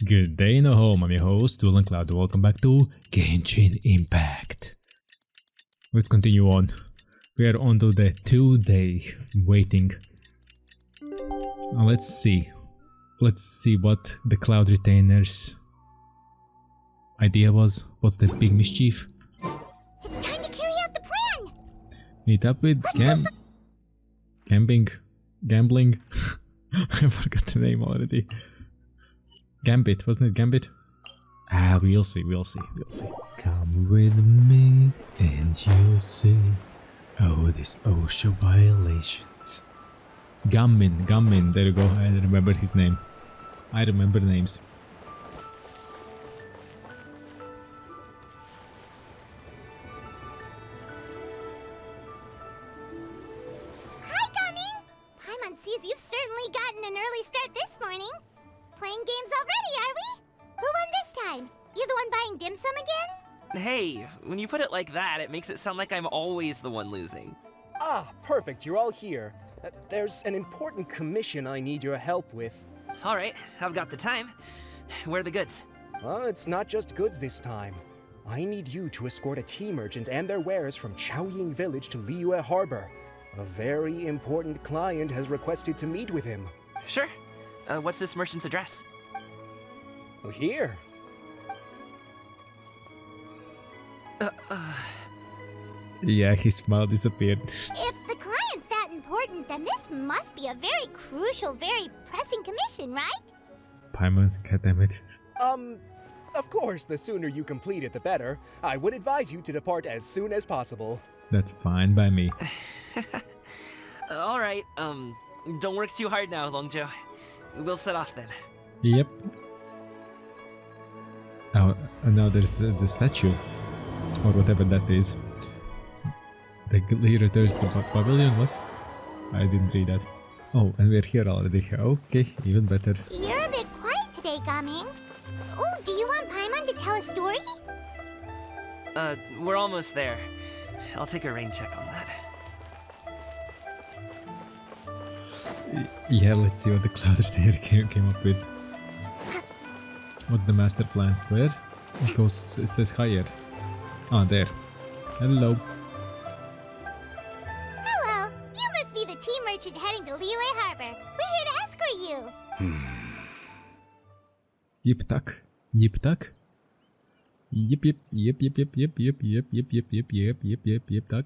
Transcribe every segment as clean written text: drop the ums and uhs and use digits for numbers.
Good day, no home. I'm your host, VillainCloud. Welcome back to Genshin Impact. Let's continue on. We are on to the 2-day waiting. Let's see. Let's see what the Cloud Retainers idea was. What's the big mischief? It's time to carry out the plan. Meet up with Gambling. I forgot the name already. Gambit, wasn't it Gambit? We'll see. Come with me and you'll see. Oh, these OSHA violations. Gummin, there you go. I remember his name. I remember names. Hi, Gummin! Paimon sees you've certainly gotten an early start this morning. Playing games already, are we? Who won this time? You the one buying dim sum again? Hey, when you put it like that, it makes it sound like I'm always the one losing. Ah, perfect, you're all here. There's an important commission I need your help with. Alright, I've got the time. Where are the goods? It's not just goods this time. I need you to escort a tea merchant and their wares from Chaoying Village to Liyue Harbor. A very important client has requested to meet with him. Sure. What's this merchant's address? Here. Yeah, his smile disappeared. If the client's that important, then this must be a very crucial, very pressing commission, right? Paimon, goddammit. Of course, the sooner you complete it, the better. I would advise you to depart as soon as possible. That's fine by me. Alright, don't work too hard now, Longjo. We'll set off then. Yep. Oh, and now there's the statue. Or whatever that is. The Glede, there's the Pavilion, what? I didn't read that. Oh, and we're here already. Okay, even better. You're a bit quiet today, Gummin. Oh, do you want Paimon to tell a story? We're almost there. I'll take a rain check on that. Yeah, let's see what the Cloud Retainer came up with. What's the master plan? Where? It goes, it says higher. Ah, there. Hello. Hello, you must be the tea merchant heading to Liyue Harbor. We're here to escort you. Yip tuck. Yip tuck. Yip tuck.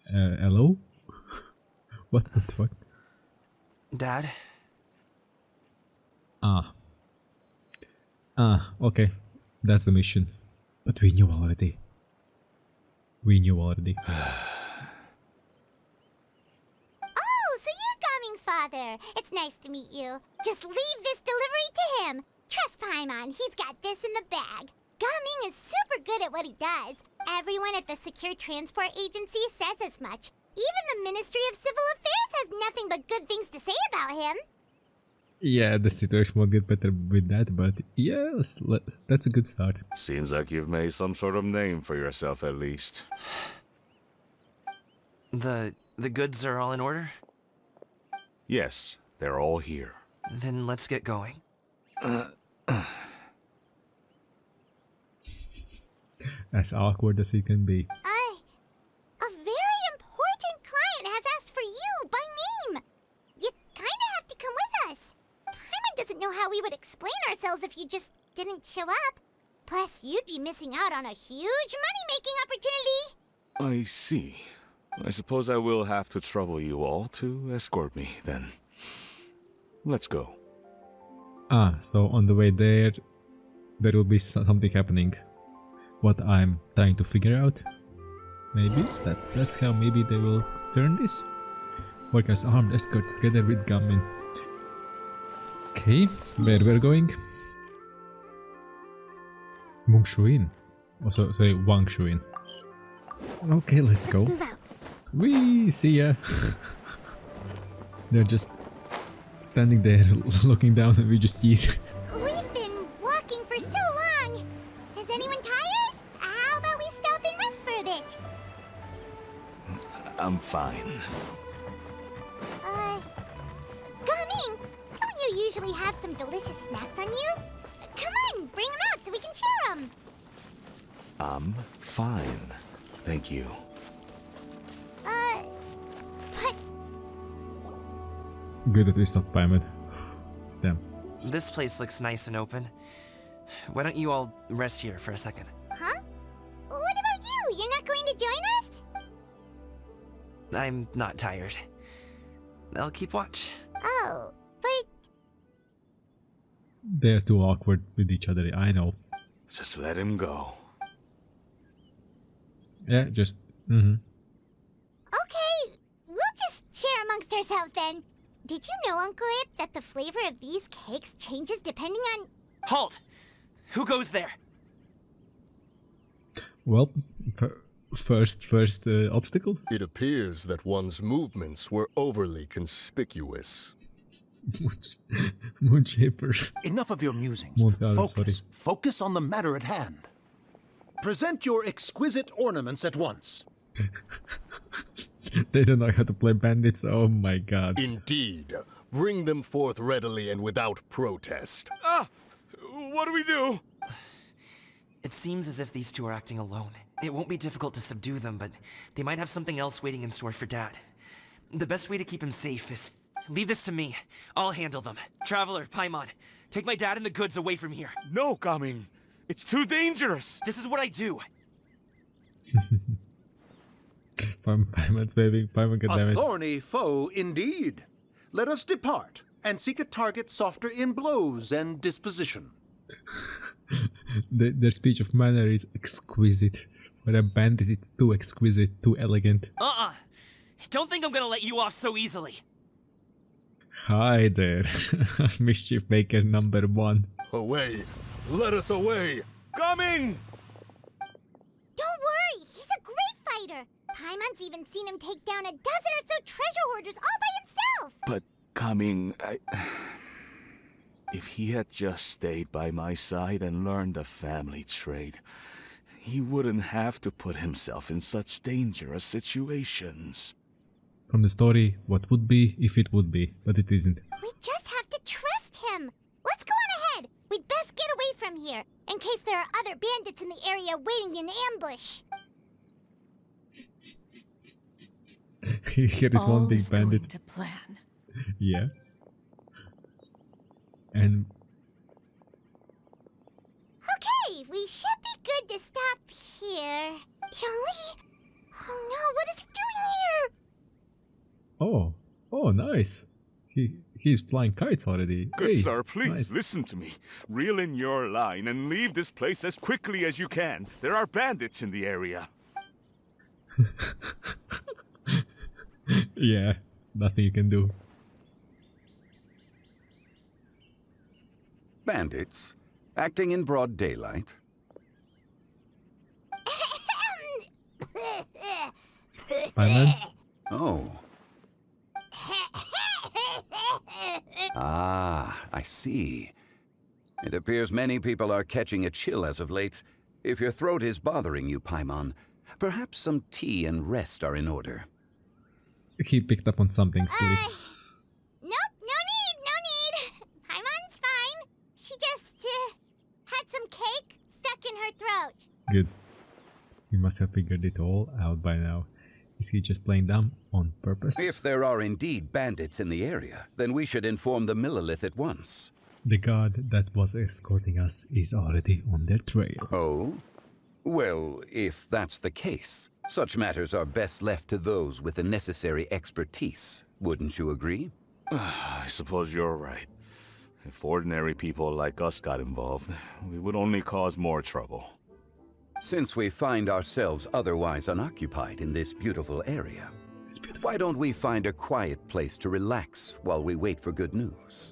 Hello? What the fuck? Dad? Okay. That's the mission. But we knew already. Oh, so you're Gummin's father. It's nice to meet you. Just leave this delivery to him. Trust Paimon, he's got this in the bag. Gummin is super good at what he does. Everyone at the Secure Transport Agency says as much. Even the Ministry of Civil Affairs has nothing but good things to say about him. Yeah, the situation won't get better with that, but yes, that's a good start. Seems like you've made some sort of name for yourself at least. The goods are all in order? Yes, they're all here. Then let's get going. As awkward as it can be. A very important client has asked for you by name. You kinda have to come with us. Paimon doesn't know how we would explain ourselves if you just didn't show up. Plus, you'd be missing out on a huge money-making opportunity. I see. I suppose I will have to trouble you all to escort me, then. Let's go. So on the way there will be something happening. What I'm trying to figure out. Maybe? That's how maybe they will turn this. Work as armed escorts together with gunmen. Okay, where we're going? Wangshuin. Oh, sorry, Wangshuin. Okay, let's go. Let's move out. We see ya. They're just standing there looking down and we just see it. We've been walking for so long. Is anyone tired? How about we stop and rest for a bit? I'm fine. Gummin, don't actually have some delicious snacks on you? Come on, bring them out so we can share them. I'm fine. Thank you. But Good that we stopped Paimon. Damn. This place looks nice and open. Why don't you all rest here for a second? huh? What about you? You're not going to join us? I'm not tired. I'll keep watch. Oh, but They're too awkward with each other, I know. Just let him go. Yeah, just... okay. We'll just share amongst ourselves then. Did you know, Uncle Ip, that the flavor of these cakes changes depending on... Halt! Who goes there? Well, first obstacle? It appears that one's movements were overly conspicuous. Moon Shaper. Enough of your musings. Montreal, Focus. sorry. Focus on the matter at hand. Present your exquisite ornaments at once. They don't know how to play bandits, oh my god. Indeed. Bring them forth readily and without protest. Ah! What do we do? It seems as if these two are acting alone. It won't be difficult to subdue them, but they might have something else waiting in store for Dad. The best way to keep him safe is... leave this to me. I'll handle them. Traveler, Paimon, take my dad and the goods away from here. No, Gaming. It's too dangerous. This is what I do. Paimon's waving. Paimon, A goddammit. thorny foe indeed. Let us depart and seek a target softer in blows and disposition. Their speech of manner is exquisite. For a bandit, it's too exquisite, too elegant. Don't think I'm gonna let you off so easily. Hi there, mischief maker number 1. Away! Let us away! Coming! Don't worry, he's a great fighter. Paimon's even seen him take down a dozen or so treasure hoarders all by himself. But Coming, if he had just stayed by my side and learned the family trade, he wouldn't have to put himself in such dangerous situations. From the story, what would be if it would be, but it isn't. We just have to trust him. Let's go on ahead. We'd best get away from here, in case there are other bandits in the area waiting in ambush. Here is one big bandit. Going to plan. Yeah. And Okay, we should be good to stop here. Youngli? Oh no, what is he doing here? oh, nice. He's flying kites already. Good Hey, sir, please nice. listen to me. Reel in your line and leave this place as quickly as you can. There are bandits in the area. Yeah, nothing you can do. Bandits? Acting in broad daylight? Paimon? Oh. Ah, I see. It appears many people are catching a chill as of late. If your throat is bothering you, Paimon, perhaps some tea and rest are in order. He picked up on something at least. Nope, no need. Paimon's fine. She just, had some cake stuck in her throat. Good. He must have figured it all out by now. Is he just playing dumb on purpose? If there are indeed bandits in the area, then we should inform the Millilith at once. The guard that was escorting us is already on their trail. Oh? Well, if that's the case, such matters are best left to those with the necessary expertise. Wouldn't you agree? I suppose you're right. If ordinary people like us got involved, we would only cause more trouble. Since we find ourselves otherwise unoccupied in this beautiful area, It's beautiful. why don't we find a quiet place to relax while we wait for good news?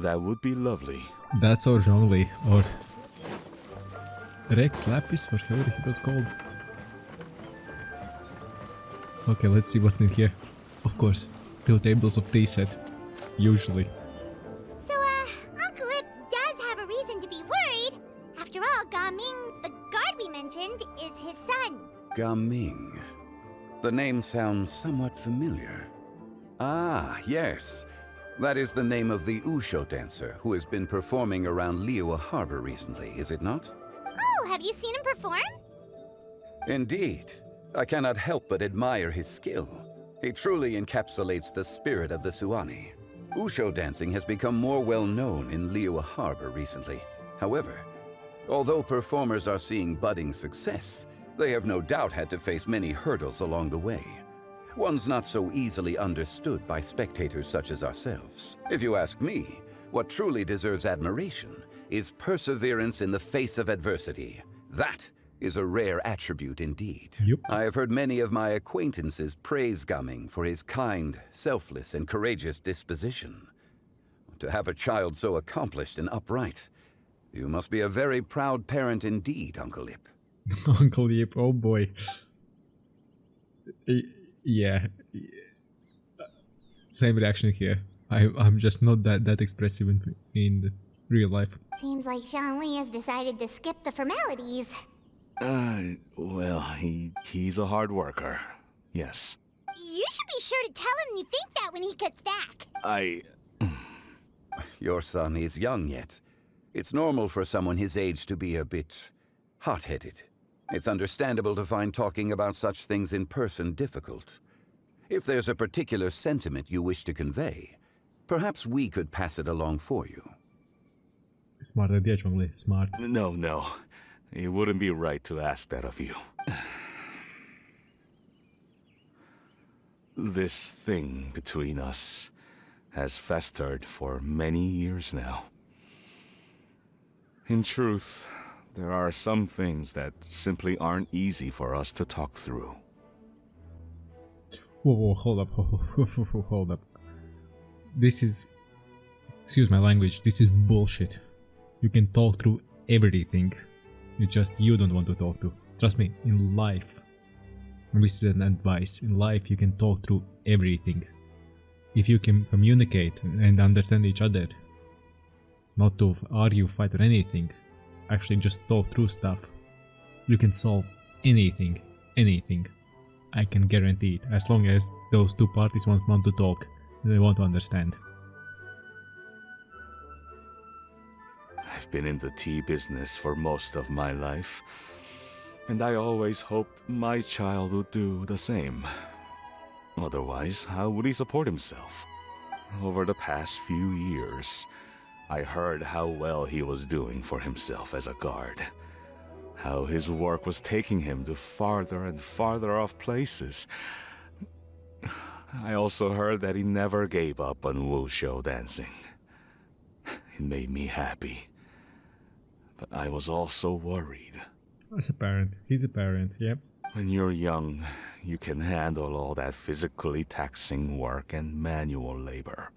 That would be lovely. That's our Zhongli, or Rex Lapis, or however he was called. Okay, let's see what's in here. Of course, 2 tables of tea set. Usually. So, Uncle Ip does have a reason to be worried. After all, Gaming, the guard we mentioned, is his son. Gaming. The name sounds somewhat familiar. Ah, yes. That is the name of the Usho dancer who has been performing around Liyue Harbor recently, is it not? Oh, have you seen him perform? Indeed. I cannot help but admire his skill. He truly encapsulates the spirit of the Suani. Usho dancing has become more well known in Liyue Harbor recently. However, although performers are seeing budding success, they have no doubt had to face many hurdles along the way. One's not so easily understood by spectators such as ourselves. If you ask me, what truly deserves admiration is perseverance in the face of adversity. That is a rare attribute indeed. Yep. I have heard many of my acquaintances praise Gaming for his kind, selfless, and courageous disposition. To have a child so accomplished and upright, you must be a very proud parent indeed, Uncle Ip. Uncle Yip, oh boy. Yeah. Same reaction here. I'm just not that expressive in real life. Seems like Zhongli has decided to skip the formalities. Well, he's a hard worker. Yes. You should be sure to tell him you think that when he gets back. Your son is young yet. It's normal for someone his age to be a bit hot-headed. It's understandable to find talking about such things in person difficult. If there's a particular sentiment you wish to convey, perhaps we could pass it along for you. Smart idea, Zhongli. Smart. No. It wouldn't be right to ask that of you. This thing between us has festered for many years now. In truth, there are some things that simply aren't easy for us to talk through. Whoa, hold up. This is... Excuse my language, this is bullshit. You can talk through everything. You don't want to talk to. Trust me, in life, and this is an advice, in life you can talk through everything. If you can communicate and understand each other, not to argue, fight or anything, actually just talk through stuff, you can solve anything. I can guarantee it, as long as those two parties want to talk, they want to understand. I've been in the tea business for most of my life, and I always hoped my child would do the same. Otherwise, how would he support himself? Over the past few years, I heard how well he was doing for himself as a guard. How his work was taking him to farther and farther off places. I also heard that he never gave up on wushu dancing. It made me happy. But I was also worried. As a parent, he's a parent, yep. When you're young, you can handle all that physically taxing work and manual labor.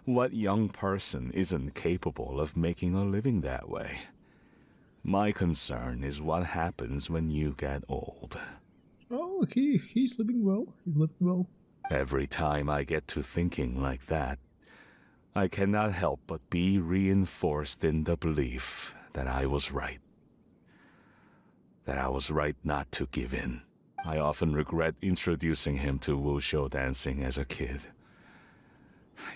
What young person isn't capable of making a living that way? My concern is what happens when you get old. Oh, he's living well. Every time I get to thinking like that, I cannot help but be reinforced in the belief that I was right. That I was right not to give in. I often regret introducing him to wushu dancing as a kid.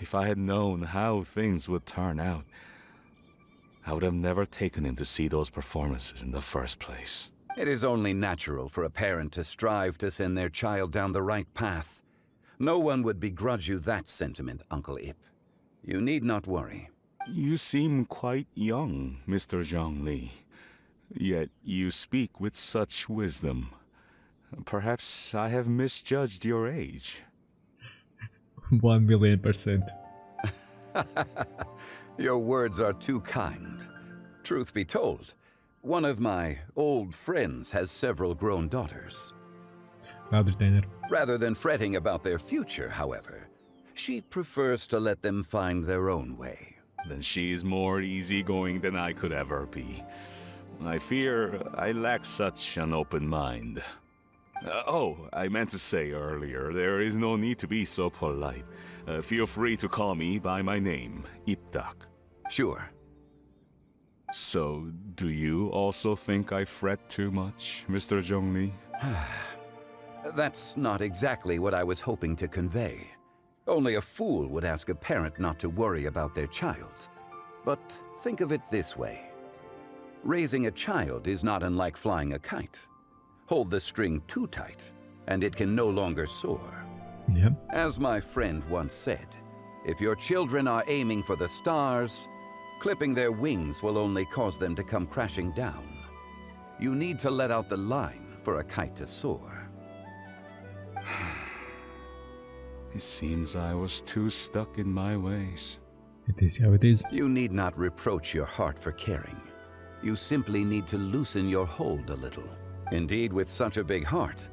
If I had known how things would turn out, I would have never taken him to see those performances in the first place. It is only natural for a parent to strive to send their child down the right path. No one would begrudge you that sentiment, Uncle Ip. You need not worry. You seem quite young, Mr. Zhongli. Yet you speak with such wisdom. Perhaps I have misjudged your age. 1,000,000%. Your words are too kind. Truth be told, one of my old friends has several grown daughters. Cloud retainer. Rather than fretting about their future, however, she prefers to let them find their own way. Then she's more easygoing than I could ever be. I fear I lack such an open mind. I meant to say earlier, there is no need to be so polite. Feel free to call me by my name, Ipdak. Sure. So, do you also think I fret too much, Mr. Zhongli? That's not exactly what I was hoping to convey. Only a fool would ask a parent not to worry about their child. But think of it this way. Raising a child is not unlike flying a kite. Hold the string too tight, and it can no longer soar. Yep. As my friend once said, if your children are aiming for the stars, clipping their wings will only cause them to come crashing down. You need to let out the line for a kite to soar. It seems I was too stuck in my ways. It is how it is. You need not reproach your heart for caring. You simply need to loosen your hold a little. Indeed, with such a big heart,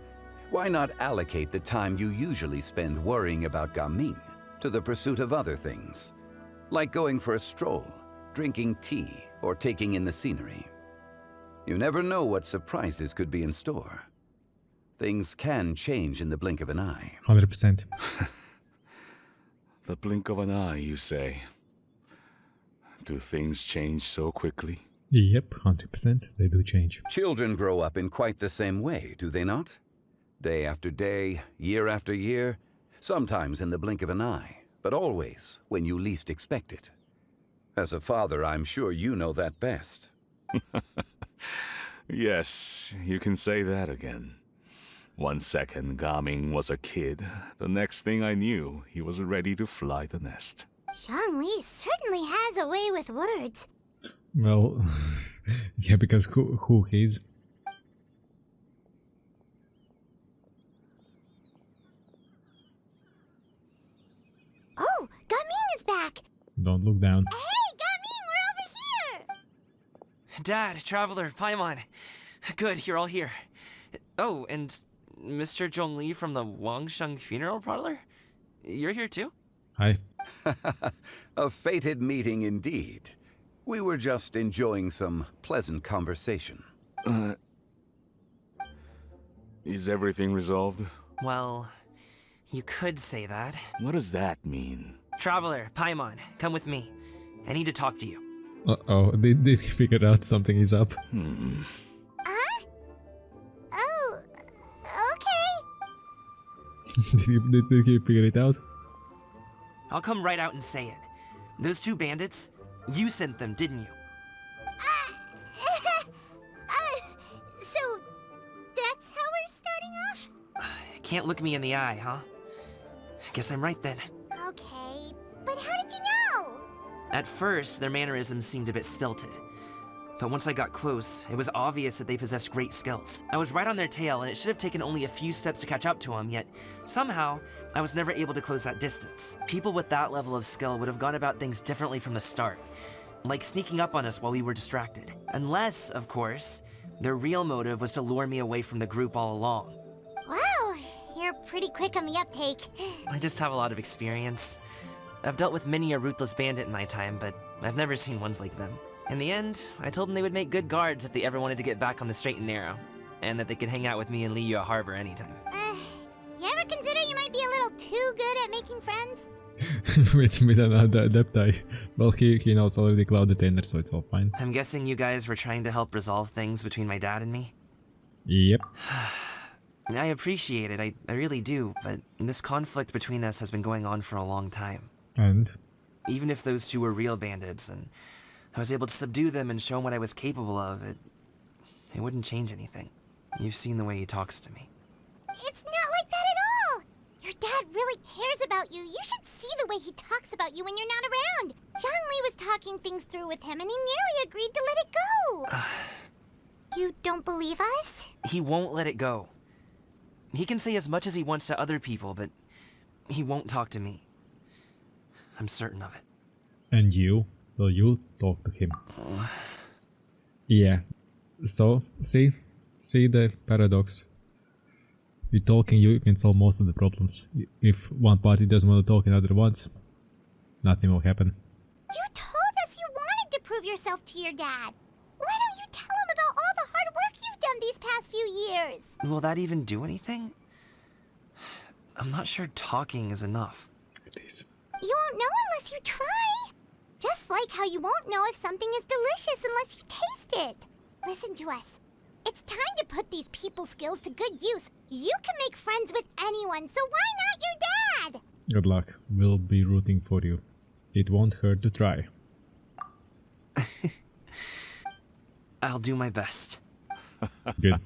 why not allocate the time you usually spend worrying about Gaming to the pursuit of other things, like going for a stroll, drinking tea, or taking in the scenery. You never know what surprises could be in store. Things can change in the blink of an eye. 100%. The blink of an eye, you say? Do things change so quickly? Yep, 100%. They do change. Children grow up in quite the same way, do they not? Day after day, year after year, sometimes in the blink of an eye, but always when you least expect it. As a father, I'm sure you know that best. Yes, you can say that again. 1 second, Gaming was a kid. The next thing I knew, he was ready to fly the nest. Xiangli certainly has a way with words. Well, yeah, because who is? Oh, Gaming is back! Don't look down. Hey, Gaming, we're over here! Dad, Traveler, Paimon. Good, you're all here. Oh, and Mr. Zhongli from the Wangsheng Funeral Parlor? You're here too? Hi. A fated meeting indeed. We were just enjoying some pleasant conversation. Is everything resolved? Well, you could say that. What does that mean? Traveler, Paimon, come with me. I need to talk to you. Uh-oh, did he figure out something is up? Huh? Oh, okay. did he figure it out? I'll come right out and say it. Those two bandits, you sent them, didn't you? So that's how we're starting off? Can't look me in the eye, huh? Guess I'm right then. Okay, but how did you know? At first, their mannerisms seemed a bit stilted. But once I got close, it was obvious that they possessed great skills. I was right on their tail, and it should have taken only a few steps to catch up to them, yet somehow, I was never able to close that distance. People with that level of skill would have gone about things differently from the start, like sneaking up on us while we were distracted. Unless, of course, their real motive was to lure me away from the group all along. Wow, you're pretty quick on the uptake. I just have a lot of experience. I've dealt with many a ruthless bandit in my time, but I've never seen ones like them. In the end, I told them they would make good guards if they ever wanted to get back on the straight and narrow, and that they could hang out with me in Liyue Harbor anytime. You ever consider you might be a little too good at making friends? with another adept eye. Well, he knows already Cloud Detainer, so it's all fine. I'm guessing you guys were trying to help resolve things between my dad and me? Yep. I appreciate it, I really do, but this conflict between us has been going on for a long time. And? Even if those two were real bandits, and I was able to subdue them and show them what I was capable of, it wouldn't change anything. You've seen the way he talks to me. It's not like that at all! Your dad really cares about you. You should see the way he talks about you when you're not around. Xiangli was talking things through with him and he nearly agreed to let it go. You don't believe us? He won't let it go. He can say as much as he wants to other people, but he won't talk to me. I'm certain of it. And you? Will you talk to him? Yeah. So, see the paradox. You talking, you can solve most of the problems. If one party doesn't want to talk and the other wants, nothing will happen. You told us you wanted to prove yourself to your dad. Why don't you tell him about all the hard work you've done these past few years? Will that even do anything? I'm not sure talking is enough. It is. You won't know unless you try. Just like how you won't know if something is delicious unless you taste it. Listen to us. It's time to put these people skills to good use. You can make friends with anyone, so why not your dad? Good luck. We'll be rooting for you. It won't hurt to try. I'll do my best. Good.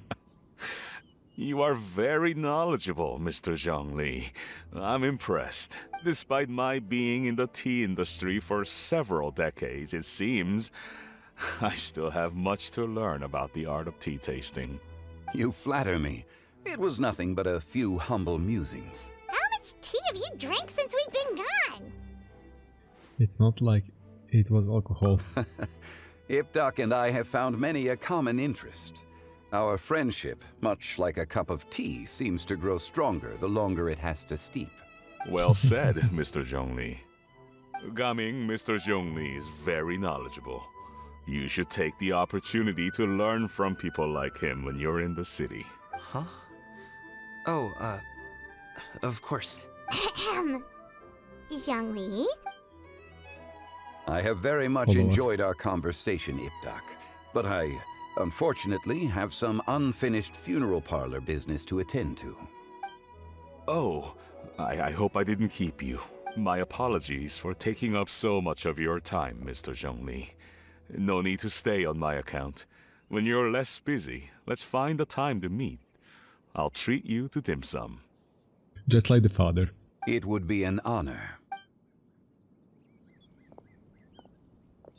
You are very knowledgeable, Mr. Zhongli. I'm impressed. Despite my being in the tea industry for several decades, it seems I still have much to learn about the art of tea tasting. You flatter me. It was nothing but a few humble musings. How much tea have you drank since we've been gone? It's not like it was alcohol. Ipdak and I have found many a common interest. Our friendship, much like a cup of tea, seems to grow stronger the longer it has to steep. Well said, Mr. Zhongli. Gaming, Mr. Zhongli is very knowledgeable. You should take the opportunity to learn from people like him when you're in the city. Huh? Oh, of course. Ahem. Zhongli? I have very much Follow us. enjoyed our conversation, Ipdak, but I, unfortunately, have some unfinished funeral parlor business to attend to. Oh, I hope I didn't keep you. My apologies for taking up so much of your time, Mr. Zhongli. No need to stay on my account. When you're less busy, let's find a time to meet. I'll treat you to dim sum. Just like the father. It would be an honor.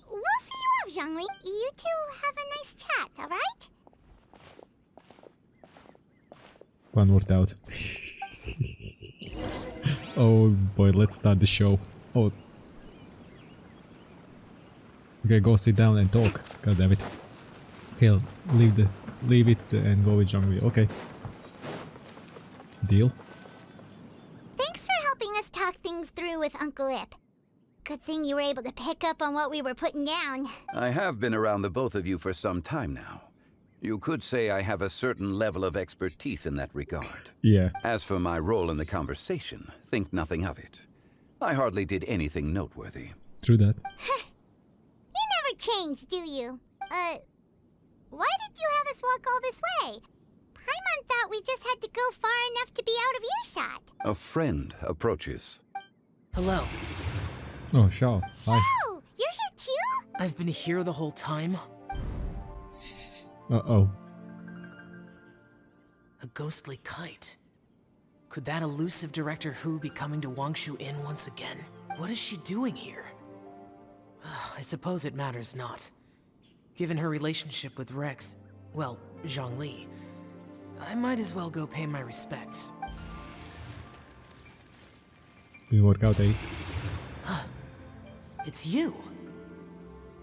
We'll see you off, Zhongli. You two have a nice chat, alright? One word out. Oh boy, let's start the show. Oh. Okay, go sit down and talk. God damn it. Okay, leave it and go with Zhongli. Okay. Deal? Thanks for helping us talk things through with Uncle Ip. Good thing you were able to pick up on what we were putting down. I have been around the both of you for some time now. You could say I have a certain level of expertise in that regard. Yeah. As for my role in the conversation, think nothing of it. I hardly did anything noteworthy. True that. You never change, do you? Why did you have us walk all this way? Paimon thought we just had to go far enough to be out of earshot. A friend approaches. Hello. Oh, Shao. Hi. Oh, you're here too? I've been here the whole time. Uh-oh. A ghostly kite. Could that elusive Director Hu be coming to Wangshu Inn once again? What is she doing here? I suppose it matters not. Given her relationship with Rex, well, Zhongli, I might as well go pay my respects. Didn't work out, eh? It's you!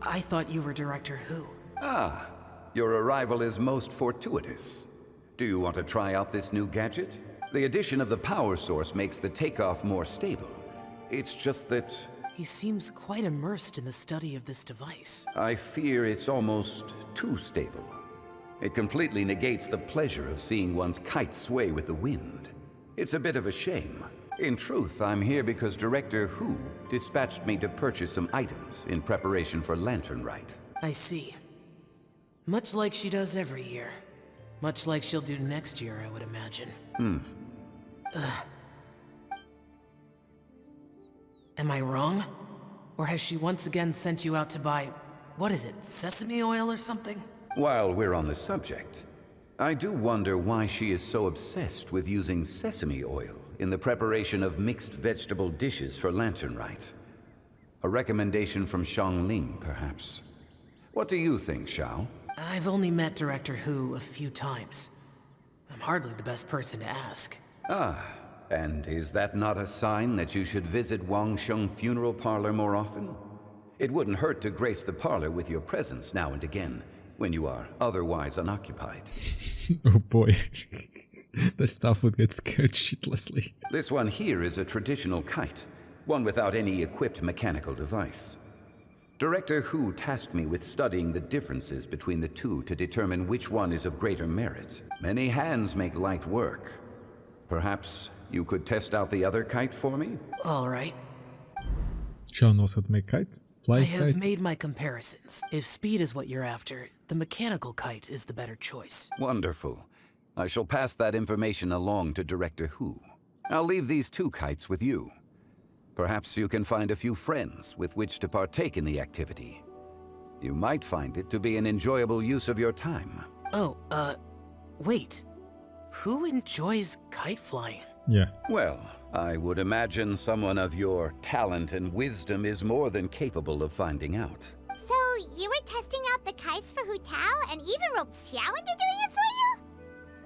I thought you were Director Hu. Ah, your arrival is most fortuitous. Do you want to try out this new gadget? The addition of the power source makes the takeoff more stable. It's just that He seems quite immersed in the study of this device. I fear it's almost too stable. It completely negates the pleasure of seeing one's kite sway with the wind. It's a bit of a shame. In truth, I'm here because Director Hu dispatched me to purchase some items in preparation for Lantern Rite. I see. Much like she does every year. Much like she'll do next year, I would imagine. Am I wrong? Or has she once again sent you out to buy, what is it, sesame oil or something? While we're on the subject, I do wonder why she is so obsessed with using sesame oil in the preparation of mixed vegetable dishes for Lantern Rite. A recommendation from Xiangling, perhaps. What do you think, Xiao? I've only met Director Hu a few times. I'm hardly the best person to ask. Ah, and is that not a sign that you should visit Wangsheng Funeral Parlor more often? It wouldn't hurt to grace the parlor with your presence now and again, when you are otherwise unoccupied. Oh boy. The staff would get scared shitlessly. This one here is a traditional kite, one without any equipped mechanical device. Director Hu tasked me with studying the differences between the two to determine which one is of greater merit. Many hands make light work. Perhaps you could test out the other kite for me? All right. Shao knows how to make kite. Fly I have kites. made my comparisons. If speed is what you're after, the mechanical kite is the better choice. Wonderful. I shall pass that information along to Director Hu. I'll leave these two kites with you. Perhaps you can find a few friends with which to partake in the activity. You might find it to be an enjoyable use of your time. Oh, wait. Who enjoys kite flying? Yeah. Well, I would imagine someone of your talent and wisdom is more than capable of finding out. So, you were testing out the kites for Hu Tao and even roped Xiao into doing it for you?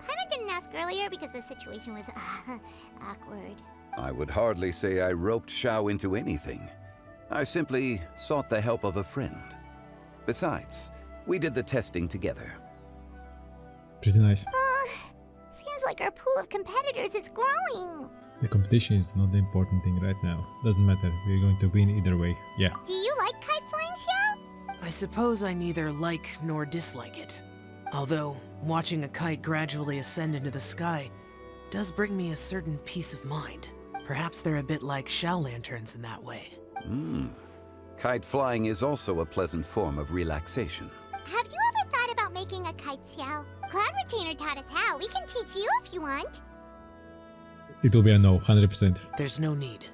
Paimon didn't ask earlier because the situation was awkward. I would hardly say I roped Xiao into anything. I simply sought the help of a friend. Besides, we did the testing together. Pretty nice. Seems like our pool of competitors is growing. The competition is not the important thing right now. Doesn't matter. We're going to win either way. Yeah. Do you like kite flying, Xiao? I suppose I neither like nor dislike it. Although, watching a kite gradually ascend into the sky does bring me a certain peace of mind. Perhaps they're a bit like shell lanterns in that way. Kite flying is also a pleasant form of relaxation. Have you ever thought about making a kite, Xiao? Cloud Retainer taught us how. We can teach you if you want. It will be a no, 100%. There's no need.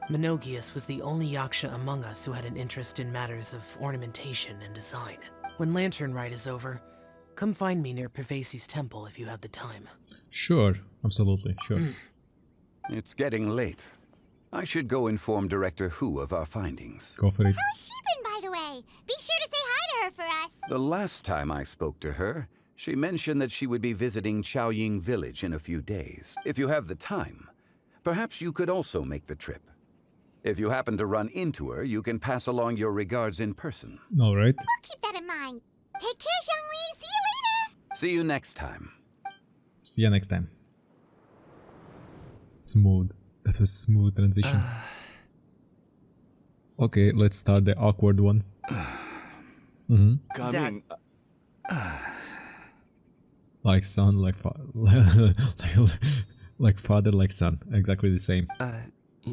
Menogius was the only Yaksha among us who had an interest in matters of ornamentation and design. When Lantern Rite is over, come find me near Pervasi's temple if you have the time. Sure. Absolutely. Sure. It's getting late. I should go inform Director Hu of our findings. Go for it. How's she been, by the way? Be sure to say hi to her for us. The last time I spoke to her, she mentioned that she would be visiting Chaoying Village in a few days. If you have the time, perhaps you could also make the trip. If you happen to run into her, you can pass along your regards in person. All right. We'll keep that in mind. Take care, Zhongli. See you later. See you next time. See you next time. Smooth. That was smooth transition. Okay, let's start the awkward one. Coming. Like son, like like father, like son. Exactly the same.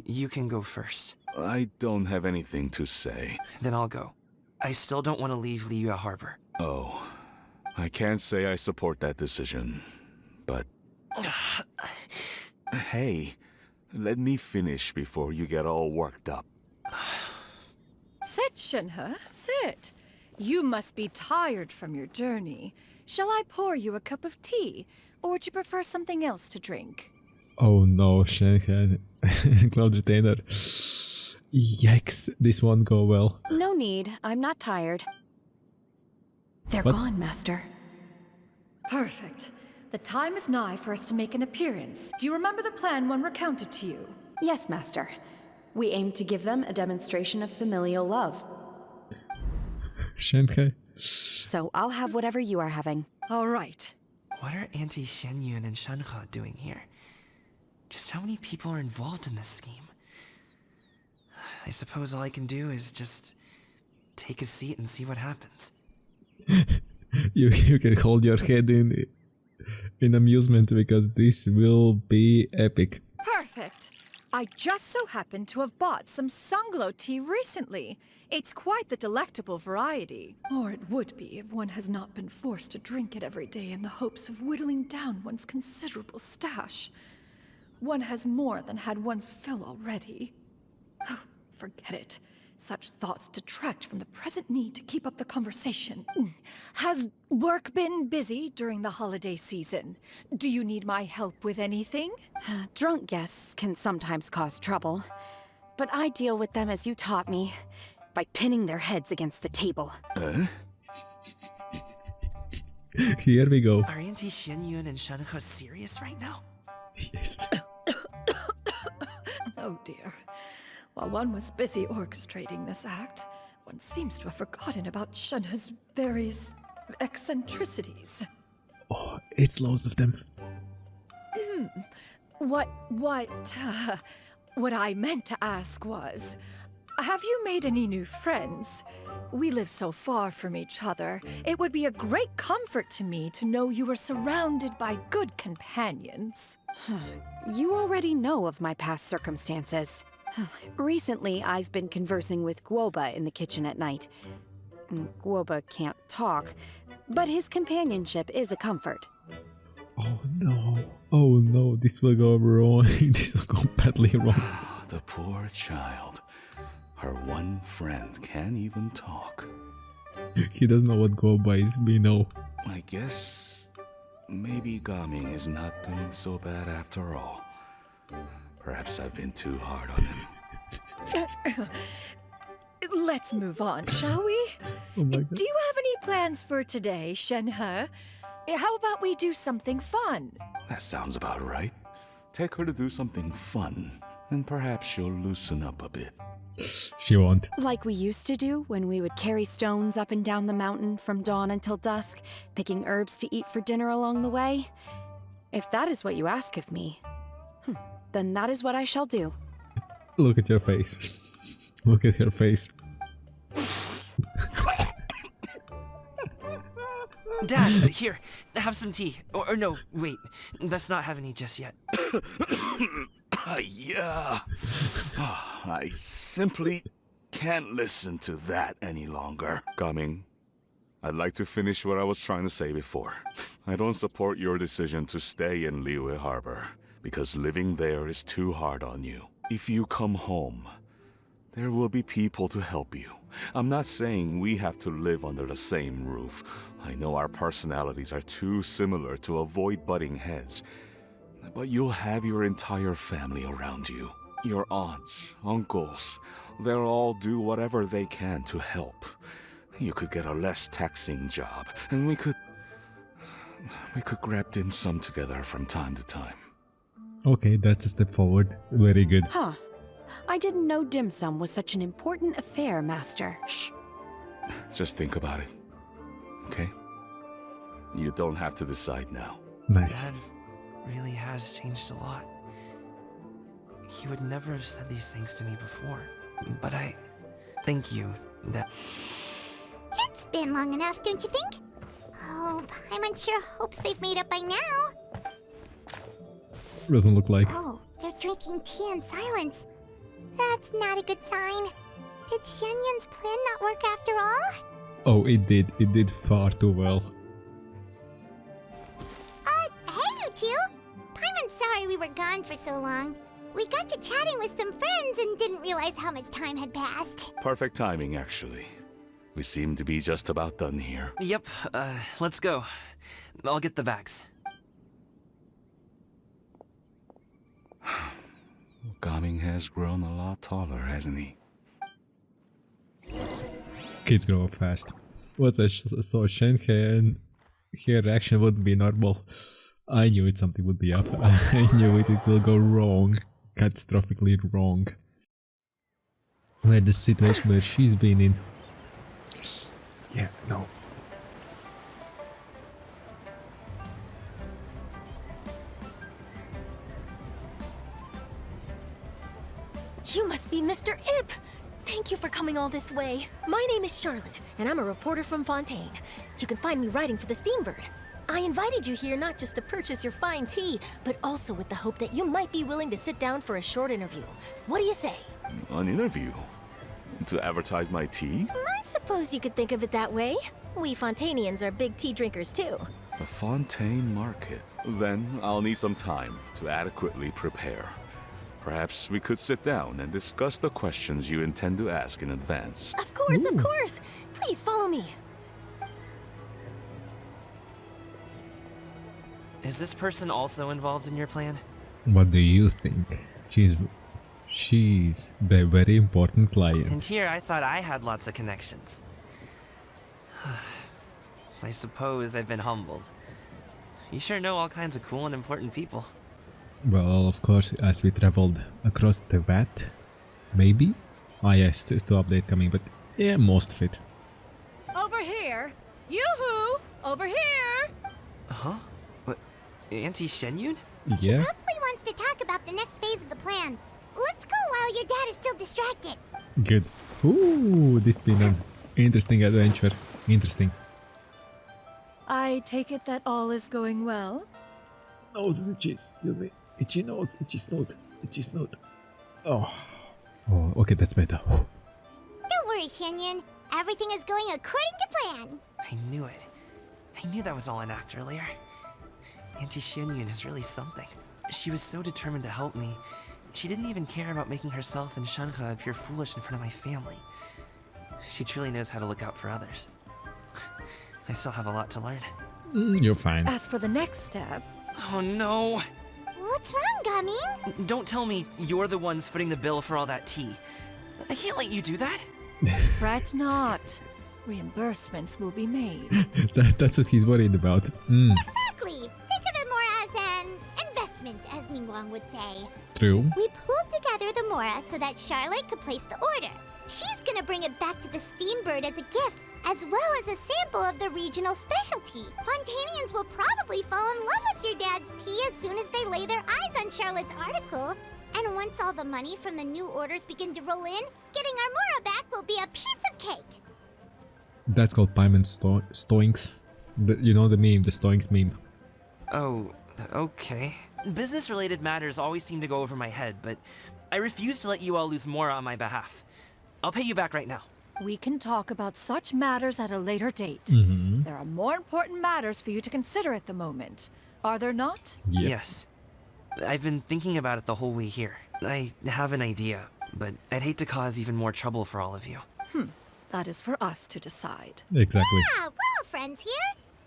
You can go first. I don't have anything to say. Then I'll go. I still don't want to leave Liyue Harbor. Oh, I can't say I support that decision, but... Hey, let me finish before you get all worked up. Sit, Shenhe, sit. You must be tired from your journey. Shall I pour you a cup of tea, or would you prefer something else to drink? Oh no, Shenhe. Cloud Retainer. Yikes, this won't go well. No need, I'm not tired. They're What? gone, Master. Perfect. The time is nigh for us to make an appearance. Do you remember the plan when recounted to you? Yes, Master. We aim to give them a demonstration of familial love. Shenhe. So I'll have whatever you are having. All right. What are Auntie Shenyun and Shanhe doing here? Just how many people are involved in this scheme? I suppose all I can do is just take a seat and see what happens. You can hold your head in amusement because this will be epic. Perfect. I just so happen to have bought some Sunglow tea recently. It's quite the delectable variety. Or it would be if one has not been forced to drink it every day in the hopes of whittling down one's considerable stash. One has more than had one's fill already. Oh, forget it. Such thoughts detract from the present need to keep up the conversation. Has work been busy during the holiday season? Do you need my help with anything? Drunk guests can sometimes cause trouble, but I deal with them as you taught me, by pinning their heads against the table. Here we go. Are Auntie Shenyun and Shanhe serious right now? Yes. Oh dear. While one was busy orchestrating this act, one seems to have forgotten about Shenhe's various eccentricities. Oh, it's loads of them. What I meant to ask was, have you made any new friends? We live so far from each other. It would be a great comfort to me to know you are surrounded by good companions. You already know of my past circumstances. Recently, I've been conversing with Guoba in the kitchen at night. Guoba can't talk, but his companionship is a comfort. Oh no. Oh no, this will go wrong. This will go badly wrong. the poor child. Her one friend can't even talk. He doesn't know what Goba is, we know. I guess maybe Gaming is not doing so bad after all. Perhaps I've been too hard on him. Let's move on, shall we? Oh my god. Do you have any plans for today, Shenhe? How about we do something fun? That sounds about right. Take her to do something fun, and perhaps she'll loosen up a bit. She won't. Like we used to do when we would carry stones up and down the mountain from dawn until dusk, picking herbs to eat for dinner along the way. If that is what you ask of me, then that is what I shall do. Look at your face. Look at your face. Dad, here, have some tea. Or no, wait, let's not have any just yet. Yeah. I simply can't listen to that any longer. Coming. I'd like to finish what I was trying to say before. I don't support your decision to stay in Liyue Harbor, because living there is too hard on you. If you come home, there will be people to help you. I'm not saying we have to live under the same roof. I know our personalities are too similar to avoid butting heads. But you'll have your entire family around you. Your aunts, uncles, they'll all do whatever they can to help. You could get a less taxing job, and we could grab dim sum together from time to time. Okay, that's a step forward. Very good. Huh. I didn't know dim sum was such an important affair, Master. Shh. Just think about it. Okay? You don't have to decide now. Nice. Dad really has changed a lot. He would never have said these things to me before. But I thank you, Dad. It's been long enough, don't you think? Oh, Paimon sure hopes they've made up by now. Doesn't look like. Oh, they're drinking tea in silence. That's not a good sign. Did Xianyun's plan not work after all? Oh, it did. It did far too well. Hey you two! Paimon's sorry we were gone for so long. We got to chatting with some friends and didn't realize how much time had passed. Perfect timing, actually. We seem to be just about done here. Yep, let's go. I'll get the bags. Gaming has grown a lot taller, hasn't he? Kids grow up fast. What's that? So Shenhe and her reaction wouldn't be normal. I knew it, something would be up. I knew it will go wrong. Catastrophically wrong. Where the situation where she's been in. Yeah, no. You must be Mr. Ip! Thank you for coming all this way. My name is Charlotte, and I'm a reporter from Fontaine. You can find me writing for the Steambird. I invited you here not just to purchase your fine tea, but also with the hope that you might be willing to sit down for a short interview. What do you say? An interview? To advertise my tea? I suppose you could think of it that way. We Fontainians are big tea drinkers too. The Fontaine Market. Then I'll need some time to adequately prepare. Perhaps we could sit down and discuss the questions you intend to ask in advance. Of course, of course! Please follow me. Is this person also involved in your plan? What do you think? She's the very important client. And here I thought I had lots of connections. I suppose I've been humbled. You sure know all kinds of cool and important people. Well, of course, as we traveled across the VAT, maybe? Ah yes, still update coming, but yeah, most of it. Over here! Yoo-hoo! Over here! Huh? What? Auntie Shenyun? Yeah. Probably wants to talk about the next phase of the plan. Let's go while your dad is still distracted. Good. Ooh, this been an interesting adventure. Interesting. I take it that all is going well? Nose itchy, excuse me. Itchy nose, itchy snout, itchy snout. Oh. Oh, okay, that's better. Don't worry, Xianyun. Everything is going according to plan. I knew it. I knew that was all an act earlier. Auntie Shenyun is really something. She was so determined to help me, She didn't even care about making herself and Shanka appear foolish in front of my family. She truly knows how to look out for others. I still have a lot to learn. You're fine. As for the next step... Oh no! What's wrong, Gaming? Don't tell me you're the ones footing the bill for all that tea. I can't let you do that. Fret not. Reimbursements will be made. That's what he's worried about. Exactly. Think of it more as an investment, as Ningguang would say. True. We pooled together the Mora so that Charlotte could place the order. She's gonna bring it back to the Steambird as a gift, as well as a sample of the regional specialty. Fontanians will probably fall in love with your dad's tea as soon as they lay their eyes on Charlotte's article. And once all the money from the new orders begin to roll in, getting our Mora back will be a piece of cake. That's called Paimon Stoinks. You know the meme, the Stoinks meme. Oh, okay. Business-related matters always seem to go over my head, but I refuse to let you all lose Mora on my behalf. I'll pay you back right now. We can talk about such matters at a later date. There are more important matters for you to consider at the moment. Are there not? Yep. Yes. I've been thinking about it the whole way here. I have an idea, but I'd hate to cause even more trouble for all of you. That is for us to decide. Exactly. Yeah, we're all friends here.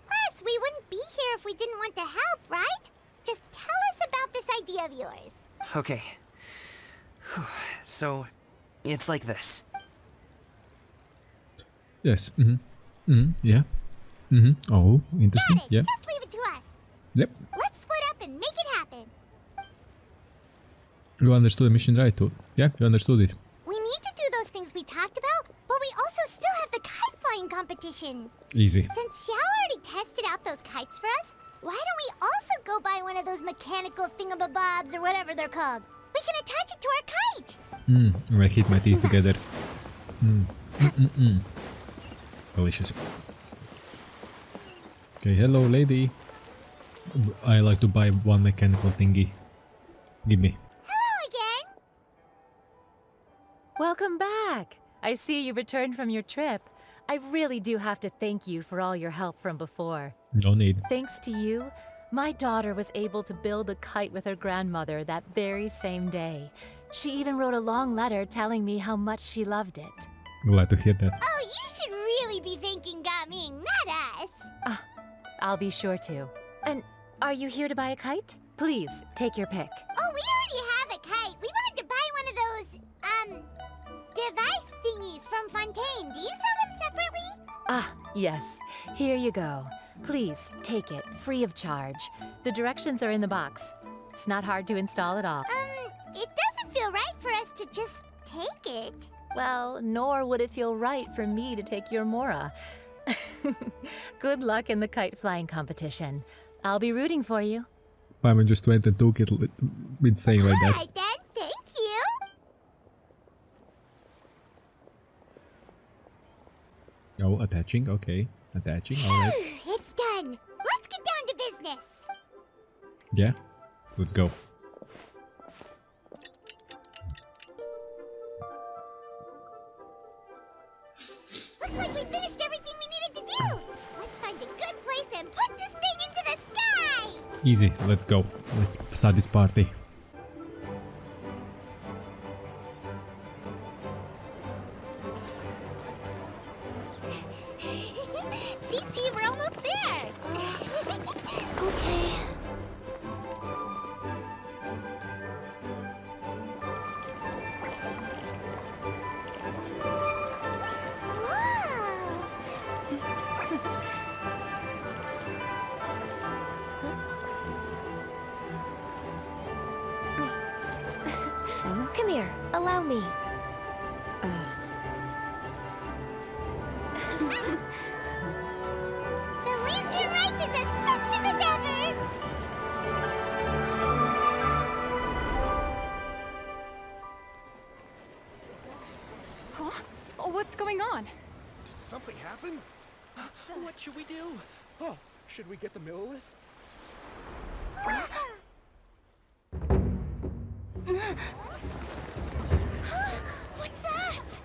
Plus, we wouldn't be here if we didn't want to help, right? Just tell us about this idea of yours. Okay. So, it's like this. Yes. Yeah. Oh, interesting. Got it. Yeah. Just leave it to us. Yep. Let's split up and make it happen. You understood the mission right, too? Yeah, you understood it. We need to do those things we talked about, but we also still have the kite flying competition. Easy. Since Xiao already tested out those kites for us, why don't we also go buy one of those mechanical thingamabobs or whatever they're called? We can attach it to our kite. I hit my teeth together. Delicious. Okay, hello lady. I like to buy one mechanical thingy. Give me. Hello again. Welcome back! I see you returned from your trip. I really do have to thank you for all your help from before. No need. Thanks to you, my daughter was able to build a kite with her grandmother that very same day. She even wrote a long letter telling me how much she loved it. Glad to hear that. Oh, you should really be thanking Gaming, not us. I'll be sure to. And are you here to buy a kite? Please, take your pick. Oh, we already have a kite. We wanted to buy one of those, device thingies from Fontaine. Do you sell them separately? Yes. Here you go. Please, take it, free of charge. The directions are in the box. It's not hard to install at all. It doesn't feel right for us to just take it. Well, nor would it feel right for me to take your Mora. Good luck in the kite flying competition. I'll be rooting for you. Paimon just went and took it with saying like that. Alright then, thank you. Oh, attaching, okay. Attaching, alright. It's done. Let's get down to business. Yeah, let's go. Looks like we finished everything we needed to do. Let's find a good place and put this thing into the sky. Easy, let's go. Let's start this party. Chi-Chi, we're almost there. Okay. Come here, allow me. The lantern Rite is as festive as ever. Huh? Oh, what's going on? Did something happen? What should we do? Oh, should we get the Millilith? What's that?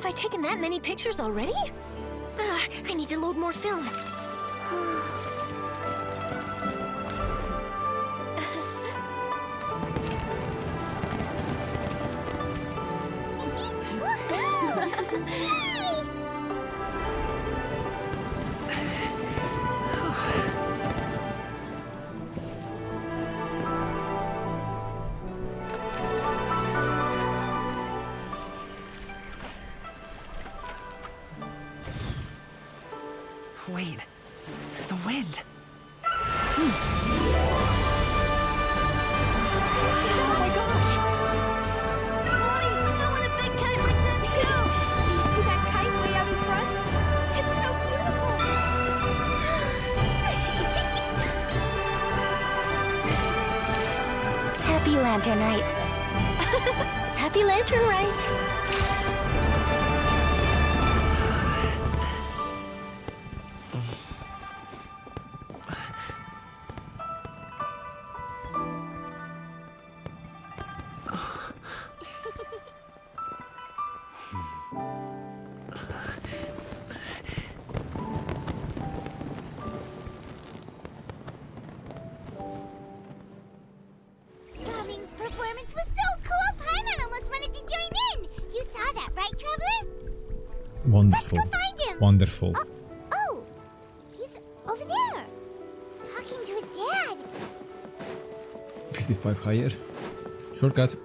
Have I taken that many pictures already? I need to load more film. Wait, the wind. Oh my gosh! Mommy, I want a big kite like that too! Do you see that kite way out in front? It's so beautiful! Happy Lantern Rite. Happy Lantern Rite. Gaming's performance was so cool, Paimon almost wanted to join in! You saw that, right, Traveler? Wonderful. Let's go find him! Wonderful. Oh! He's over there! Talking to his dad! 55 higher. Shortcut.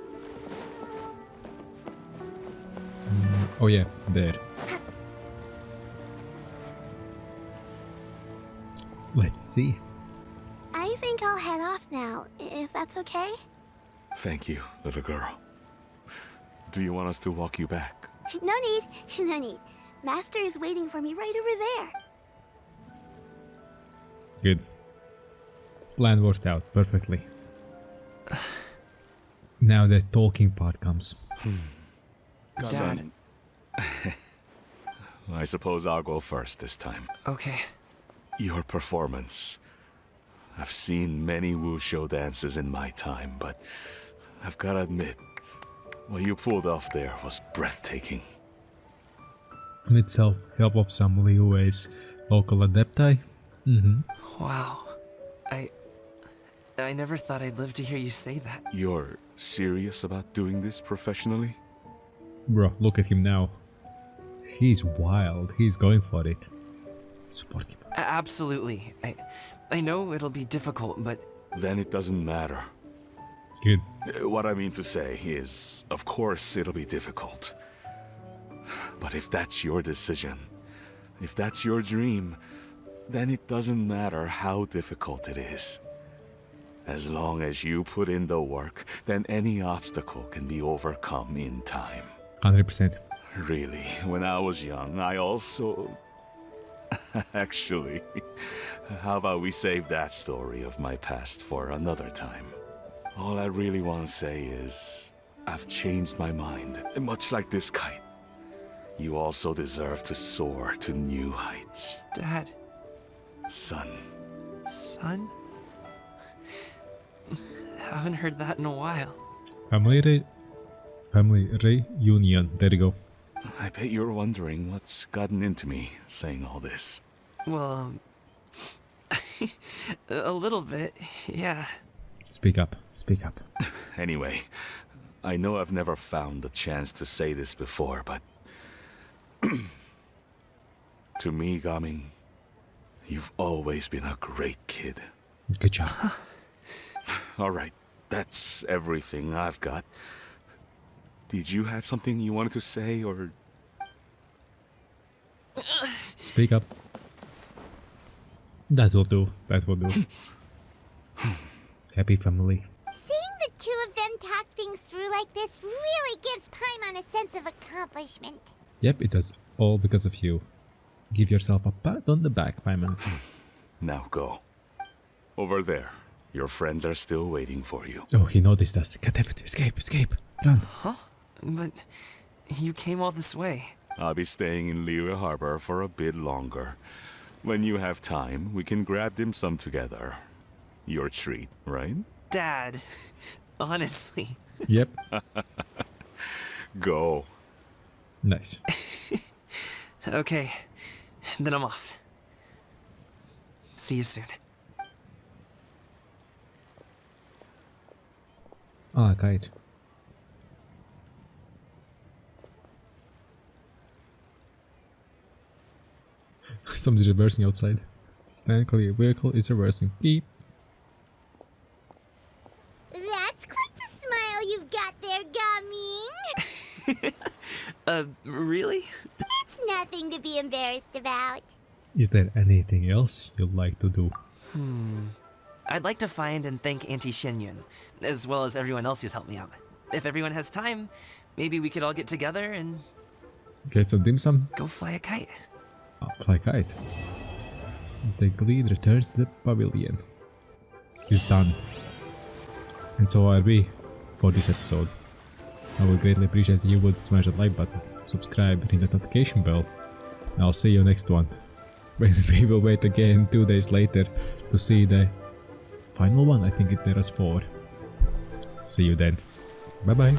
Oh yeah, there. Let's see. I think I'll head off now, if that's okay? Thank you, little girl. Do you want us to walk you back? No need, no need. Master is waiting for me right over there. Good. Plan worked out perfectly. Now the talking part comes. Dad. I suppose I'll go first this time. Okay. Your performance. I've seen many wuxia dances in my time, but I've gotta admit, what you pulled off there was breathtaking. With help of some Liyue's local adepti. Wow. I never thought I'd live to hear you say that. You're serious about doing this professionally? Bro, look at him now. He's wild. He's going for it. Support him. Absolutely. I know it'll be difficult, but... Then it doesn't matter. Good. What I mean to say is, of course it'll be difficult. But if that's your decision, if that's your dream, then it doesn't matter how difficult it is. As long as you put in the work, then any obstacle can be overcome in time. 100%. Really, when I was young, I also... Actually, how about we save that story of my past for another time? All I really want to say is, I've changed my mind, much like this kite. You also deserve to soar to new heights. Dad. Son. Son? Haven't heard that in a while. Family reunion. There you go. I bet you're wondering what's gotten into me saying all this. Well, a little bit, yeah. Speak up. Speak up. Anyway, I know I've never found the chance to say this before, but... to me, Gaming, you've always been a great kid. Good job. Alright, that's everything I've got. Did you have something you wanted to say, or... Speak up. That will do. That will do. Happy family. Seeing the two of them talk things through like this really gives Paimon a sense of accomplishment. Yep, it does all because of you. Give yourself a pat on the back, Paimon. Now go. Over there. Your friends are still waiting for you. Oh, he noticed us. God damn it. Escape, escape. Run. Huh? But you came all this way. I'll be staying in Liyue Harbor for a bit longer. When you have time, we can grab dim sum together. Your treat, right? Dad, honestly. Yep. Go. Nice. Okay, then I'm off. See you soon. Ah, kite. Somebody's reversing outside. Stand clear. Vehicle is reversing. Beep. That's quite the smile you've got there, Gumming. Really? It's nothing to be embarrassed about. Is there anything else you'd like to do? I'd like to find and thank Auntie Xinyun, as well as everyone else who's helped me out. If everyone has time, maybe we could all get together and Get some dim sum? go fly a kite. Oh, fly kite. The Glede returns to the Pavilion. It's done. And so are we for this episode. I would greatly appreciate if you would smash that like button, subscribe, and hit the notification bell. And I'll see you next one. When we will wait again 2 days later to see the final one. I think there is 4. See you then. Bye bye.